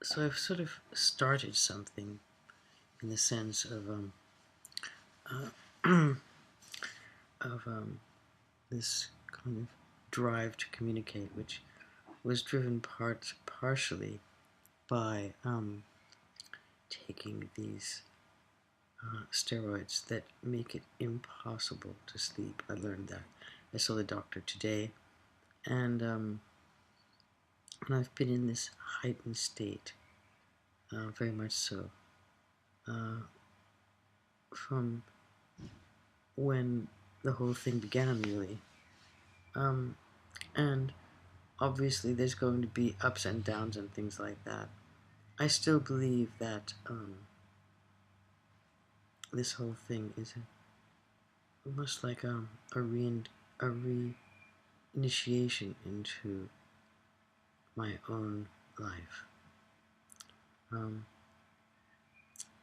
So I've sort of started something in the sense of uh, this kind of drive to communicate, which was driven partially by taking these steroids that make it impossible to sleep. I learned that. I saw the doctor today, and I've been in this heightened state, very much so, uh, from when the whole thing began, really. And obviously, there's going to be ups and downs and things like that. I still believe that this whole thing is almost like a reinitiation into my own life.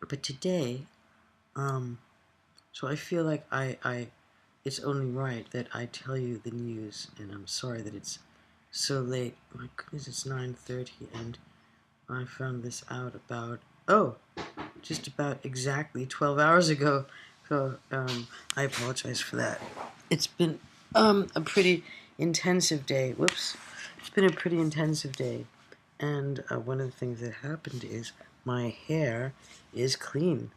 But today, so I feel like it's only right that I tell you the news, and I'm sorry that it's so late. My goodness, it's 9:30, and I found this out just about exactly 12 hours ago. So I apologize for that. It's been a pretty intensive day. Whoops. It's been a pretty intensive day. And one of the things that happened is my hair is clean.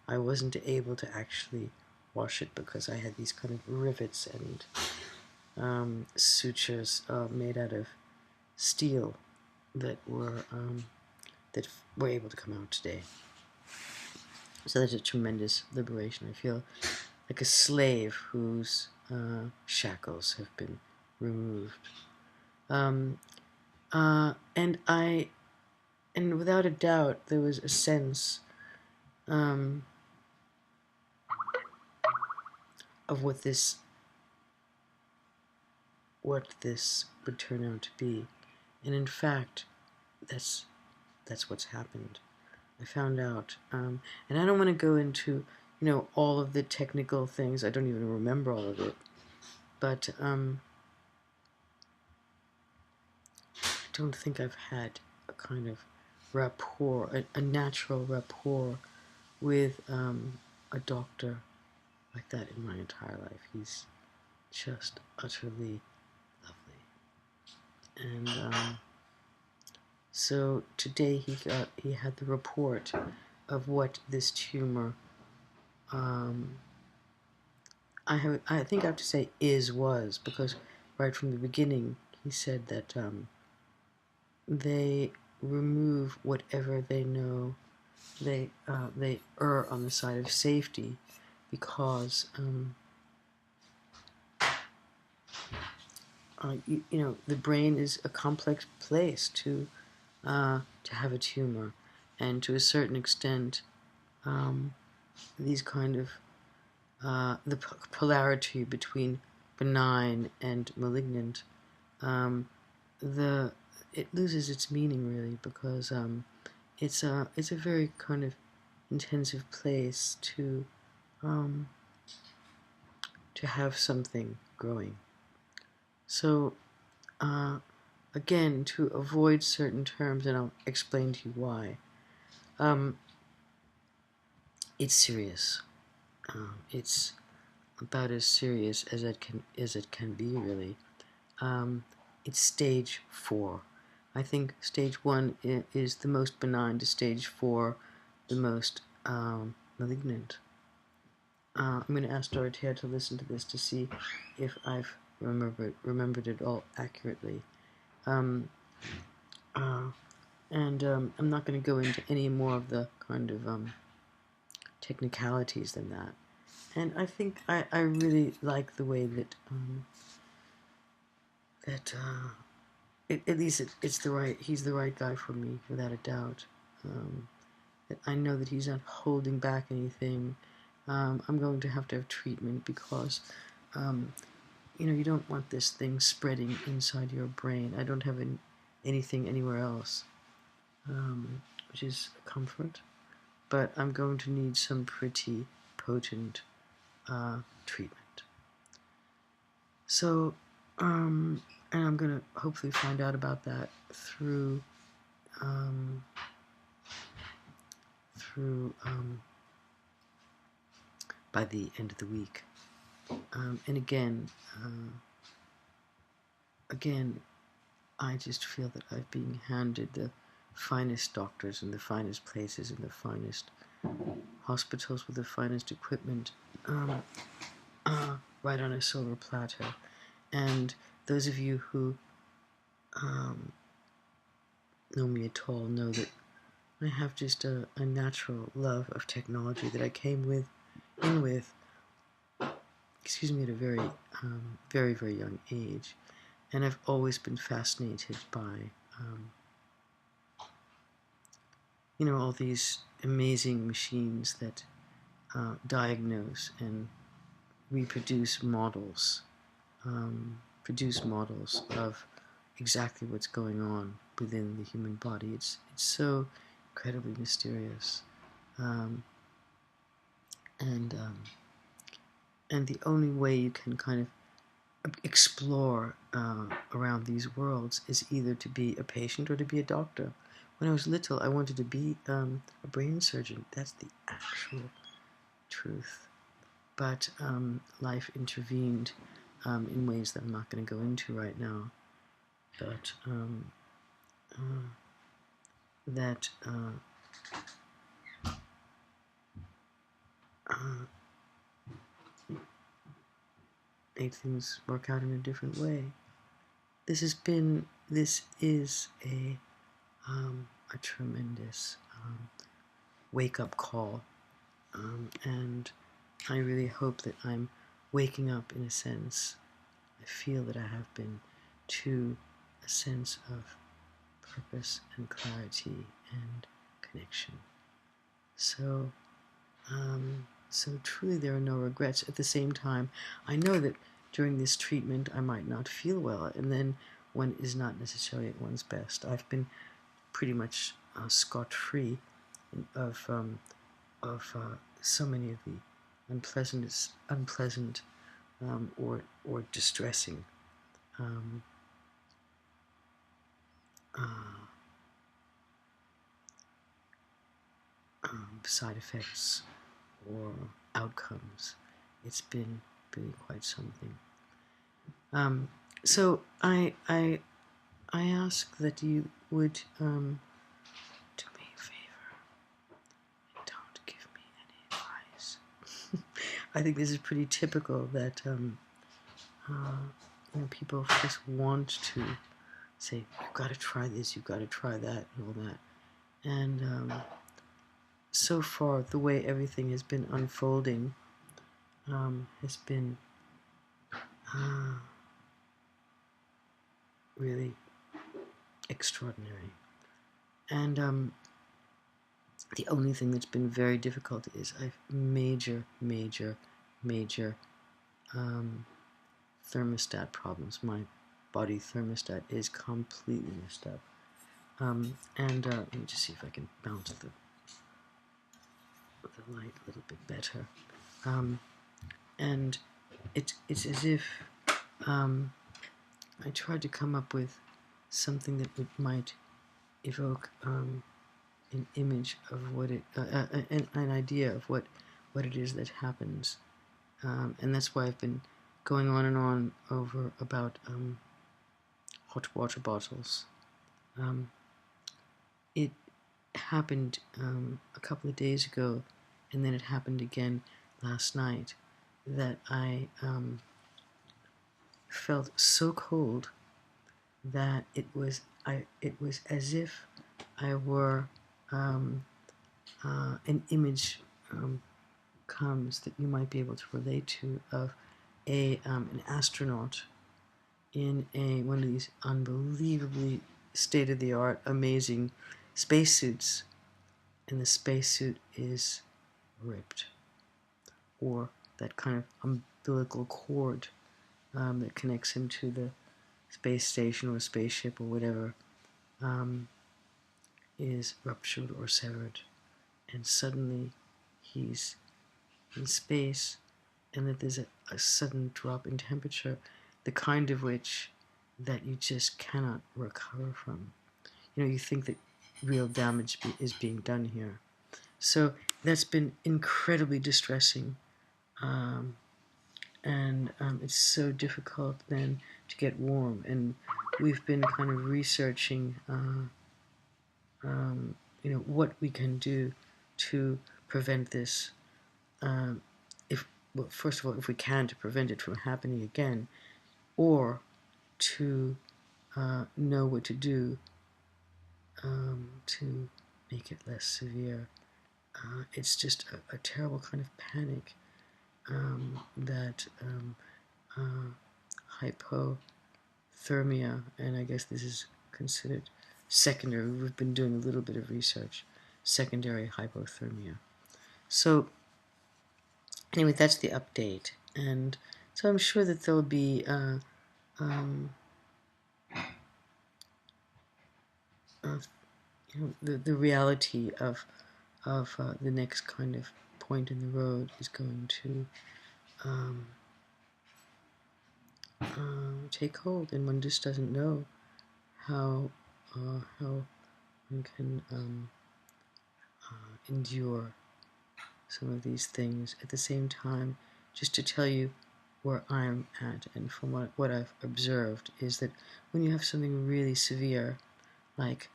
I wasn't able to actually wash it because I had these kind of rivets and sutures made out of steel that were able to come out today. So that's a tremendous liberation. I feel like a slave whose shackles have been removed. And without a doubt, there was a sense of what this would turn out to be, and in fact, that's what's happened. I found out, and I don't want to go into all of the technical things. I don't even remember all of it, but I don't think I've had a kind of rapport, a natural rapport with a doctor like that in my entire life. He's just utterly lovely. And so today he had the report of what this tumor, I think I have to say was, because right from the beginning he said that they remove whatever they know. They err on the side of safety because the brain is a complex place to have a tumor, and to a certain extent, these kind of the polarity between benign and malignant, it loses its meaning really, because it's a very kind of intensive place to have something growing. So again, to avoid certain terms, and I'll explain to you why. It's serious. It's about as serious as it can be, really. It's stage 4. I think stage 1 is the most benign, to stage 4 the most malignant. I'm going to ask Dorothea to listen to this to see if I've remembered it all accurately. I'm not going to go into any more of the kind of technicalities than that. And I think I really like the way that at least he's the right guy for me, without a doubt. That I know that he's not holding back anything. I'm going to have treatment because you don't want this thing spreading inside your brain. I don't have anything anywhere else, which is a comfort. But I'm going to need some pretty potent treatment. So, and I'm going to hopefully find out about that through through by the end of the week. And again, I just feel that I've been handed the finest doctors in the finest places in the finest hospitals with the finest equipment right on a silver platter. And those of you who know me at all know that I have just a natural love of technology that I came in with, excuse me, at a very, very young age. And I've always been fascinated by, all these amazing machines that diagnose and reproduce models, produce models of exactly what's going on within the human body. It's so incredibly mysterious, and the only way you can kind of explore around these worlds is either to be a patient or to be a doctor. When I was little, I wanted to be a brain surgeon. That's the actual truth. But life intervened in ways that I'm not going to go into right now. But that made things work out in a different way. This is a tremendous wake-up call, and I really hope that I'm waking up in a sense. I feel that I have been to a sense of purpose and clarity and connection. So truly there are no regrets. At the same time, I know that during this treatment I might not feel well, and then one is not necessarily at one's best. I've been pretty much scot-free of so many of the unpleasant or distressing side effects or outcomes. It's been really quite something. So I ask that you would do me a favor and don't give me any advice. I think this is pretty typical that people just want to say, you've got to try this, you've got to try that, and all that. And so far, the way everything has been unfolding has been really extraordinary. And the only thing that's been very difficult is I've major thermostat problems. My body thermostat is completely messed up. And let me just see if I can bounce the light a little bit better. And it's as if I tried to come up with something that might evoke an image of what it, an idea of what it is that happens, and that's why I've been going on and on over about hot water bottles. It happened a couple of days ago, and then it happened again last night, that I felt so cold that it was as if I were an image comes that you might be able to relate to of an astronaut in one of these unbelievably state-of-the-art amazing spacesuits, and the spacesuit is ripped, or that kind of umbilical cord that connects him to the space station or spaceship or whatever is ruptured or severed, and suddenly he's in space, and that there's a sudden drop in temperature, the kind of which that you just cannot recover from. You think that real damage is being done here, So that's been incredibly distressing. And it's so difficult then to get warm. And we've been kind of researching, what we can do to prevent this. If well, first of all, if we can, to prevent it from happening again, or to know what to do to make it less severe. It's just a terrible kind of panic that hypothermia, and I guess this is considered secondary. We've been doing a little bit of research, secondary hypothermia. So anyway, that's the update, and so I'm sure that there'll be the reality of the next kind of point in the road is going to take hold, and one just doesn't know how one can endure some of these things. At the same time, just to tell you where I'm at, and from what I've observed, is that when you have something really severe, like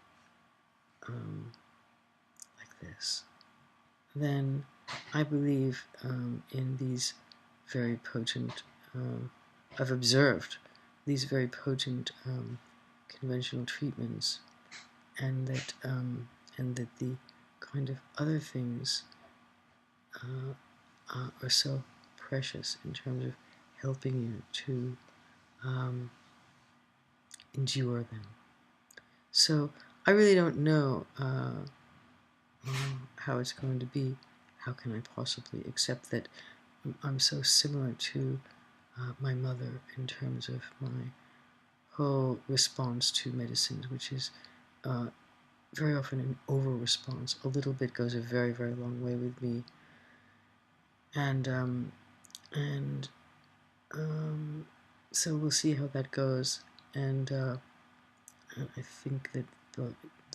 this, then I believe in these very potent, I've observed these very potent conventional treatments, and that the kind of other things are so precious in terms of helping you to endure them. So I really don't know how it's going to be. How can I possibly, except that I'm so similar to my mother in terms of my whole response to medicines, which is very often an over-response. A little bit goes a very, very long way with me. And so we'll see how that goes. And I think that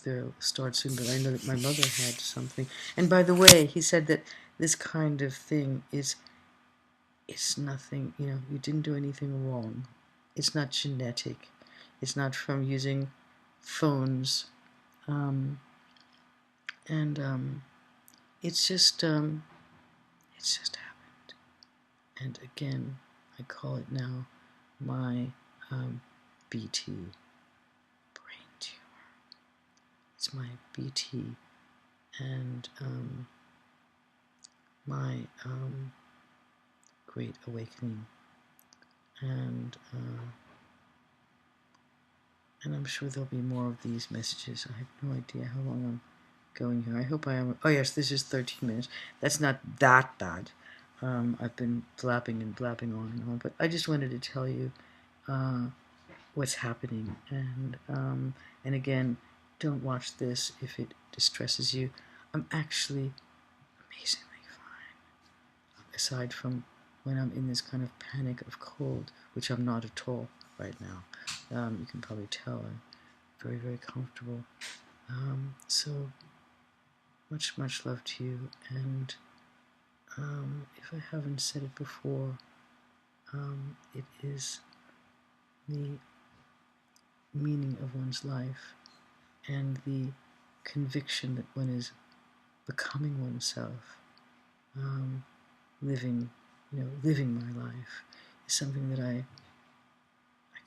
they'll start soon, but I know that my mother had something. And by the way, he said that this kind of thing it's nothing, you didn't do anything wrong. It's not genetic. It's not from using phones. It's just happened. And again, I call it now my BT, brain tumor. It's my BT and my great awakening. And I'm sure there'll be more of these messages. I have no idea how long I'm going here. I hope I am. Oh yes, this is 13 minutes. That's not that bad. I've been blabbing and blabbing on and on, but I just wanted to tell you what's happening. And again, don't watch this if it distresses you. I'm actually amazingly fine, aside from when I'm in this kind of panic of cold, which I'm not at all right now. You can probably tell I'm very, very comfortable. So much, much love to you. And if I haven't said it before, it is the meaning of one's life and the conviction that one is becoming oneself, living my life, is something that I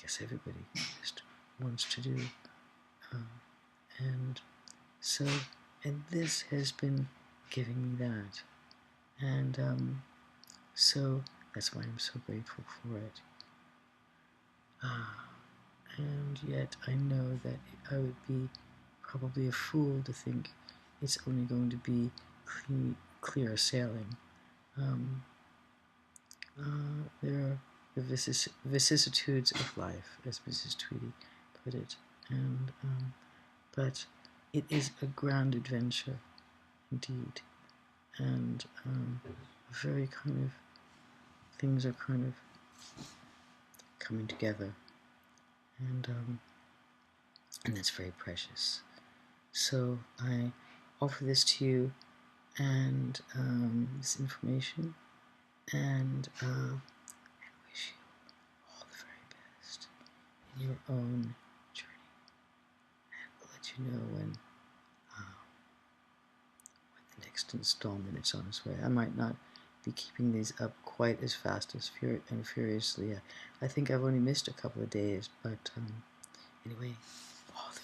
guess everybody just wants to do. And this has been giving me that. And so that's why I'm so grateful for it. And yet I know that I would be probably a fool to think it's only going to be clear sailing. There are the vicissitudes of life, as Mrs. Tweedy put it, and but it is a grand adventure indeed, and very kind of things are kind of coming together, and that's very precious. So I offer this to you and this information, and wish you all the very best in your own journey. And we'll let you know when the next installment is on its way. I might not be keeping these up quite as fast as furiously. I think I've only missed a couple of days, but anyway, all the